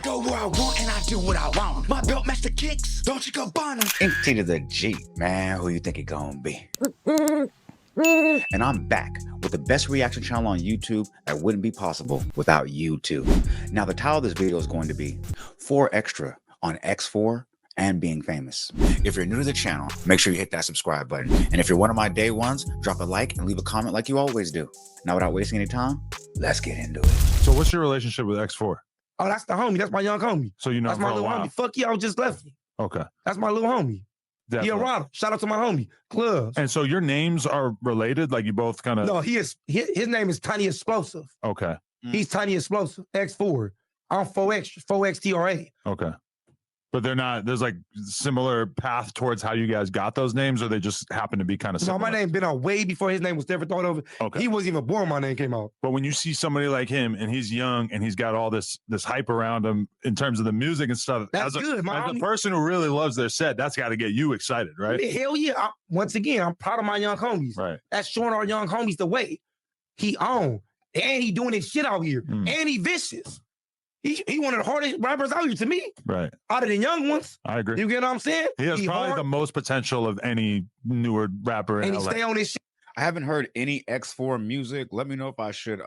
go where I want and I do what I want. My belt match the kicks, don't you go burn 'em. Empty to the G, man. Who you think it gonna be? And I'm back with the best reaction channel on YouTube that wouldn't be possible without YouTube. Now, the title of this video is going to be 4 Extra on X4 and being famous. If you're new to the channel, make sure you hit that subscribe button. And if you're one of my day ones, drop a like and leave a comment like you always do. Now, without wasting any time, let's get into it. So what's your relationship with X4? Oh, that's the homie. That's my young homie. So you know That's him my for a little while. homie. Fuck you, I was just left. Okay. That's my little homie. He a Definitely. rider. Shout out to my homie. Clubs. And so your names are related? Like you both kind of... No, his name is Tiny Explosive. Okay. He's Tiny Explosive, X4. I'm 4X, 4XTRA. Okay. But they're not, there's like similar path towards how you guys got those names, or they just happen to be kind of No, similar? my name been out way before his name was ever thought of. Okay. He wasn't even born when my name came out. But when you see somebody like him and he's young and he's got all this hype around him in terms of the music and stuff, That's good, my as a homie. person who really loves their set, that's got to get you excited, right? Hell yeah. Once again, I'm proud of my young homies. Right. That's showing our young homies the way. He on. And he doing his shit out here. Mm. And he vicious. He one of the hardest rappers out here to me. Right. Out of the young ones. I agree. You get what I'm saying? He has probably hard, the most potential of any newer rapper in and he LA. stay on his shit. I haven't heard any X4 music. Let me know if I should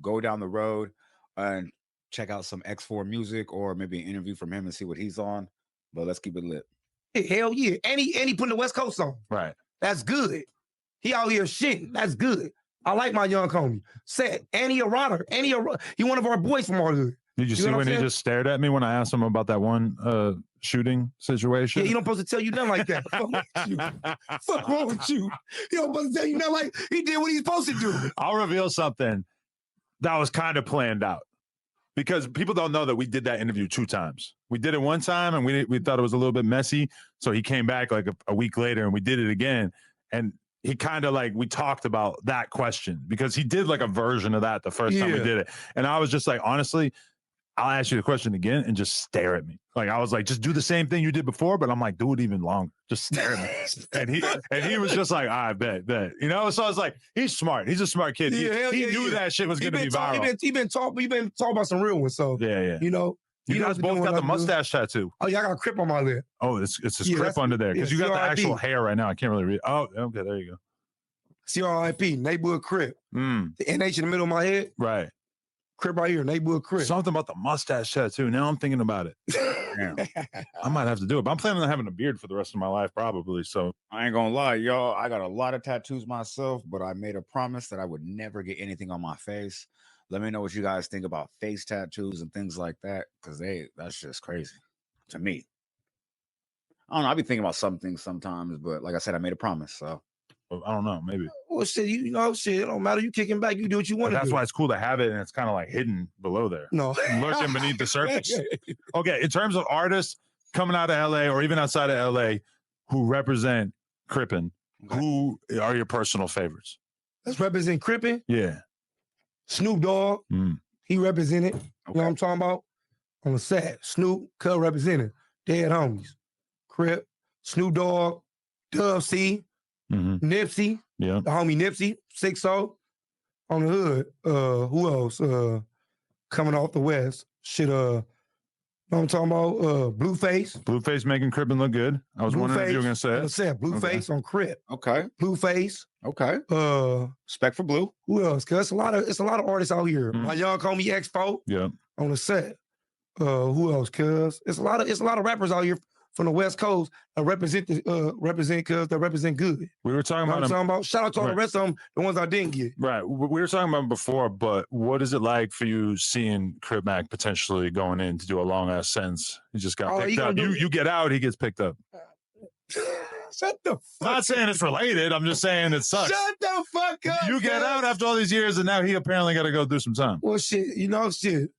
go down the road and check out some X4 music or maybe an interview from him and see what he's on. But let's keep it lit. Hell yeah. And he putting the West Coast on. Right. That's good. He out here shitting. That's good. I like my young homie. Set. And he a rider. And he one of our boys from our hood. Did you see know what when I'm he saying? just stared at me when I asked him about that one shooting situation? Yeah, he don't supposed to tell you nothing like that. Fuck wrong with you. Fuck wrong with you. He don't supposed to tell you nothing like he did what he's supposed to do. I'll reveal something that was kind of planned out, because people don't know that we did that interview 2 times. We did it one time and we thought it was a little bit messy. So he came back like a week later and we did it again. And he kind of like, we talked about that question because he did like a version of that the first time we Yeah. did it. And I was just like, honestly, I'll ask you the question again and just stare at me. Like, I was like, just do the same thing you did before, but I'm like, do it even longer. Just stare at me. and he was just like, I bet. You know, so I was like, he's smart. He's a smart kid. He knew that shit was going to be viral. He been talking about some real ones. So Yeah. you know. You guys both got the mustache tattoo. Oh, yeah, I got a crip on my lip. Oh, it's his Yeah, crip that's- under there because yeah, you got the CRIP. actual hair right now. I can't really read. Oh, okay, there you go. CRIP, neighborhood crip. The NH in the middle of my head. Right. Crip right here, neighborhood crip. Something about the mustache tattoo. Now I'm thinking about it. Damn. I might have to do it, but I'm planning on having a beard for the rest of my life, probably. So I ain't gonna lie, y'all. I got a lot of tattoos myself, but I made a promise that I would never get anything on my face. Let me know what you guys think about face tattoos and things like that, because that's just crazy to me. I don't know. I be thinking about some things sometimes, but like I said, I made a promise. So I don't know, maybe. Well, shit, you know, shit, it don't matter. You kicking back, you do what you want to do. That's why it's cool to have it, and it's kind of like hidden below there, No. lurking beneath the surface. Okay, in terms of artists coming out of LA or even outside of LA who represent Crippin, who are your personal favorites? Let's represent Crippin. Yeah. Snoop Dogg. He represented. You know what I'm talking about? On the set. Snoop, Cub represented. Dead homies. Crip, Snoop Dogg, Dub C, Nipsey, Yeah. the homie Nipsey, 6-0 on the hood. Who else? Coming off the West. Shit, know what I'm talking about? Blueface. Blueface making Crippin look good. I was wondering if you were going to say I it. said Blueface on Crip. okay, Blueface. okay. Spec for Blue. Who else? Cause it's a lot of artists out here. My young homie Expo Yeah. on the set. Who else? Cause it's a lot of rappers out here from the West Coast that represent good. We were talking You know what I'm about talking about? Shout out to all the rest of them, the ones I didn't get. Right. We were talking about it before, but what is it like for you seeing Crip Mac potentially going in to do a long ass sentence? He just got picked up. You get out, he gets picked up. Shut the fuck I'm not saying it's related. I'm just saying it sucks. Shut the fuck up. You get out after all these years, and now he apparently got to go do some time. Well, shit, you know, shit.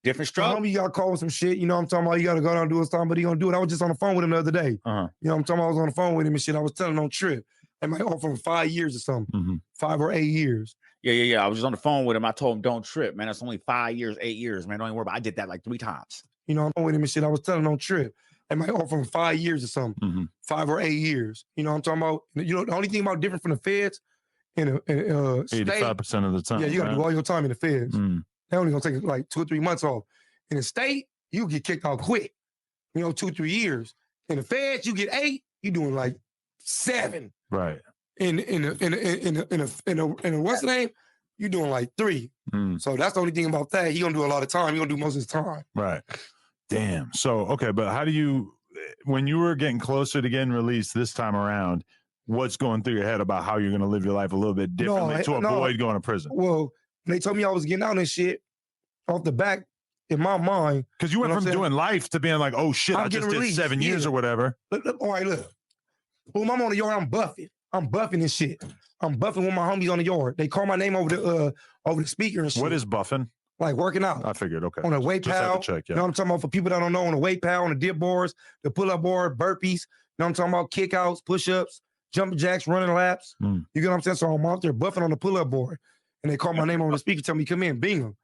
Different My stroke. homie got called with some shit. You know what I'm talking about? You got to go down and do his time, but he gonna do it. I was just on the phone with him the other day. You know what I'm talking about? I was on the phone with him and shit. I was telling him on trip. They might offer him 5 years or something. 5 or 8 years. Yeah. I was just on the phone with him. I told him, don't trip, man. That's only 5 years, 8 years, man. Don't even worry about it. I did that like 3 times. You know, I'm with him and shit. I was telling him on trip. They might offer him 5 years or something. 5 or 8 years. You know what I'm talking about? You know, the only thing about different from the feds in a state, 85% of the time. yeah, you got to do all your time in the feds. Mm. They only gonna take like 2 or 3 months off. In the state, you get kicked out quick. 2-3 years. In the feds, you get 8. You doing like 7. Right. In what's the name? You doing like 3. So that's the only thing about that. He gonna do a lot of time. He gonna do most of his time. Right. Damn. So okay, but how do you, when you were getting closer to getting released this time around, what's going through your head about how you're gonna live your life a little bit differently to avoid going to prison? Well, when they told me I was getting out and shit, off the back, in my mind. Because you went from doing life to being like, oh shit, I just did 7 years or whatever. Look, all right, look. Boom, I'm on the yard, I'm buffing. I'm buffing this shit. I'm buffing with my homies on the yard. They call my name over the speaker and shit. What is buffing? Like working out. I figured, okay. On a weight pal. Check, yeah. You know what I'm talking about? For people that don't know, on the weight pal, on the dip boards, the pull-up board, burpees. You know what I'm talking about? Kickouts, push-ups, jumping jacks, running laps. You get what I'm saying? So I'm out there buffing on the pull-up board. And they call my name over the speaker, tell me, come in, bingo.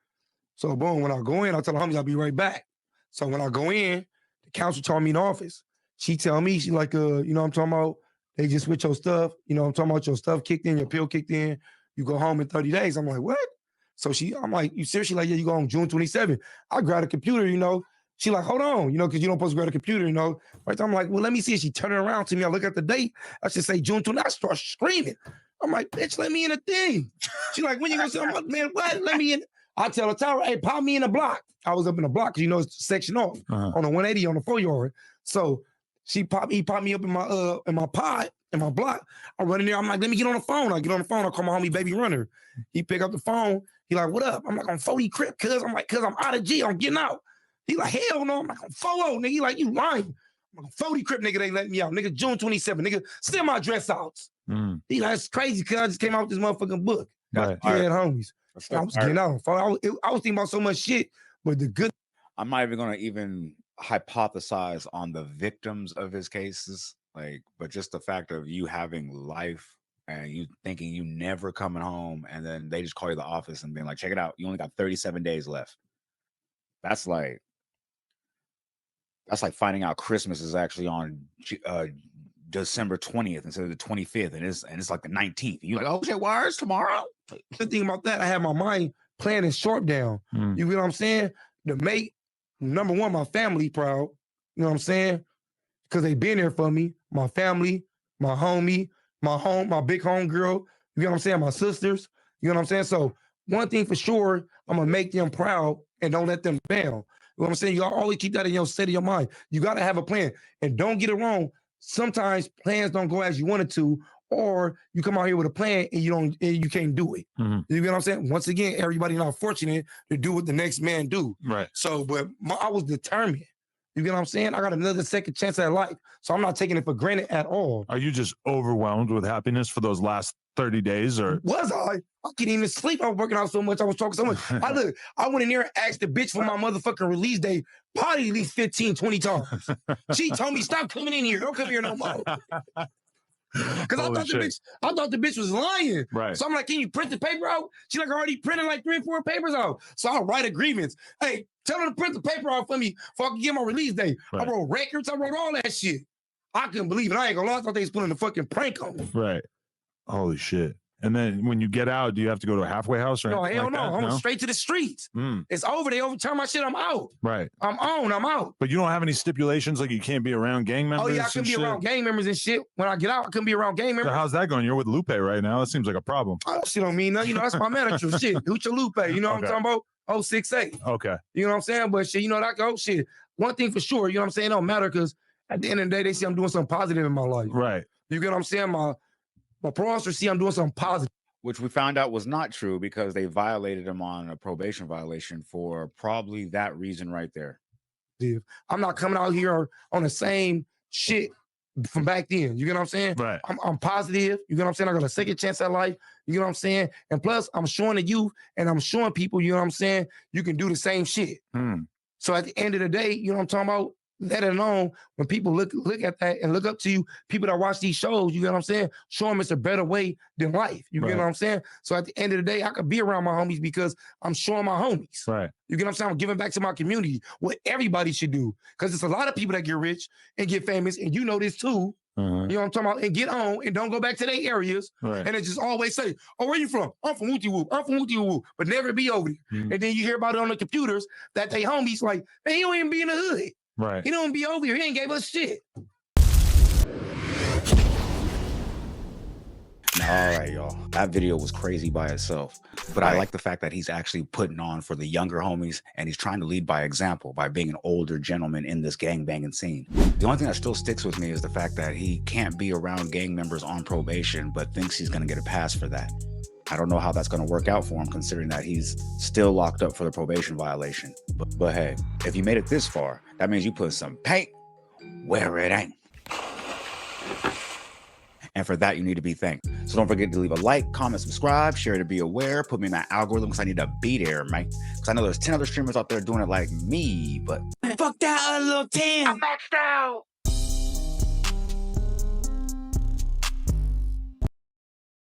So boom, when I go in, I tell the homies I'll be right back. So when I go in, the counsel told me in the office. She tell me, she like, you know what I'm talking about? They just switch your stuff. You know what I'm talking about? Your stuff kicked in, your pill kicked in. You go home in 30 days. I'm like, what? So I'm like, you seriously? Like, yeah, you go home June 27th. I grab the computer, She like, hold on, because you don't supposed to grab the computer, Right? I'm like, well, let me see. She turn it around to me. I look at the date. I should say June 20th. I start screaming. I'm like, bitch, let me in the thing. She like, when you gonna say? I'm like, man, what? Let me in. I tell her, Tyra, hey, pop me in the block. I was up in the block because it's section off on the 180 on the 4-yard. So he popped me up in my pod, in my block. I run in there. I'm like, let me get on the phone. I get on the phone. I call my homie Baby Runner. He pick up the phone. He like, what up? I'm like, on 40 Crip, cuz. I'm like, cuz I'm out of G. I'm getting out. He like, hell no. I'm like, on 40, nigga. He like, you lying. I'm like, 40 Crip, nigga, they let me out. Nigga, June 27, nigga, still my dress outs. He like, it's crazy, cuz I just came out with this motherfucking book. Got homies. I was getting out on phone. I was thinking about so much shit, but the good. I'm not even going to even hypothesize on the victims of his cases, but just the fact of you having life and you thinking you never coming home, and then they just call you to the office and being like, check it out, you only got 37 days left. That's like finding out Christmas is actually on December 20th instead of the 25th, and it's like the 19th. You're like, oh shit, wires tomorrow? The thing about that, I have my mind planning short down. You get what I'm saying? To make, number one, my family proud. You know what I'm saying? Because they been there for me. My family, my homie, my big home girl. You know what I'm saying? My sisters. You know what I'm saying? So one thing for sure, I'm going to make them proud and don't let them down. You know what I'm saying? You always keep that in your state of your mind. You got to have a plan. And don't get it wrong. Sometimes plans don't go as you wanted to, or you come out here with a plan and you can't do it. You get what I'm saying? Once again, everybody not fortunate to do what the next man do. Right. So, but I was determined. You get what I'm saying? I got another second chance at life. So I'm not taking it for granted at all. Are you just overwhelmed with happiness for those last 30 days? Or was I? I couldn't even sleep. I was working out so much. I was talking so much. I went in there and asked the bitch for my motherfucking release day probably at least 15, 20 times. She told me, stop coming in here. Don't come here no more. Because I thought the bitch was lying. Right. So I'm like, can you print the paper out? She like, already printed like 3 or 4 papers out. So I write agreements. Hey, tell her to print the paper out for me before I can get my release day. Right. I wrote records. I wrote all that shit. I couldn't believe it. I ain't gonna lie. I thought they was putting a fucking prank on me. Right. Holy shit. And then when you get out, do you have to go to a halfway house or anything? No, hell like no. I'm straight to the streets. It's over. They overturn my shit. I'm out. Right. I'm out. But you don't have any stipulations like you can't be around gang members? Oh, yeah, I can be around gang members and shit. When I get out, I can be around gang members. So how's that going? You're with Lupe right now. That seems like a problem. Oh, shit don't mean nothing. That's my manager. Shit. Hoocha Lupe. You know what I'm talking about? 068. Okay. You know what I'm saying? But shit, shit. One thing for sure, you know what I'm saying? It don't matter because at the end of the day, they see I'm doing something positive in my life. Right. You get what I'm saying? My parole see I'm doing something positive. Which we found out was not true because they violated him on a probation violation for probably that reason right there. I'm not coming out here on the same shit from back then. You get what I'm saying? Right. I'm positive. You get what I'm saying? I got a second chance at life. You get what I'm saying? And plus, I'm showing the youth and I'm showing people, you know what I'm saying? You can do the same shit. So at the end of the day, you know what I'm talking about? Let it alone when people look at that and look up to you, people that watch these shows, you get what I'm saying? Show them it's a better way than life. You get what I'm saying? So at the end of the day, I could be around my homies because I'm showing my homies. Right. You get what I'm saying? I'm giving back to my community, what everybody should do. Because there's a lot of people that get rich and get famous, and you know this too. You know what I'm talking about? And get on and don't go back to their areas. Right. And it just always say, oh, where you from? I'm from Wooty Woo. I'm from Wooty Woo. But never be over there. And then you hear about it on the computers that they homies like, man, he don't even be in the hood. Right. He don't be over here. He ain't gave us shit. All right, y'all. That video was crazy by itself. But I like the fact that he's actually putting on for the younger homies and he's trying to lead by example by being an older gentleman in this gangbanging scene. The only thing that still sticks with me is the fact that he can't be around gang members on probation, but thinks he's going to get a pass for that. I don't know how that's going to work out for him, considering that he's still locked up for the probation violation. But hey, if you made it this far, that means you put some paint where it ain't. And for that, you need to be thanked. So don't forget to leave a like, comment, subscribe, share to be aware, put me in that algorithm because I need to be there, man. Because I know there's 10 other streamers out there doing it like me, but Fuck that other little 10. I'm maxed out.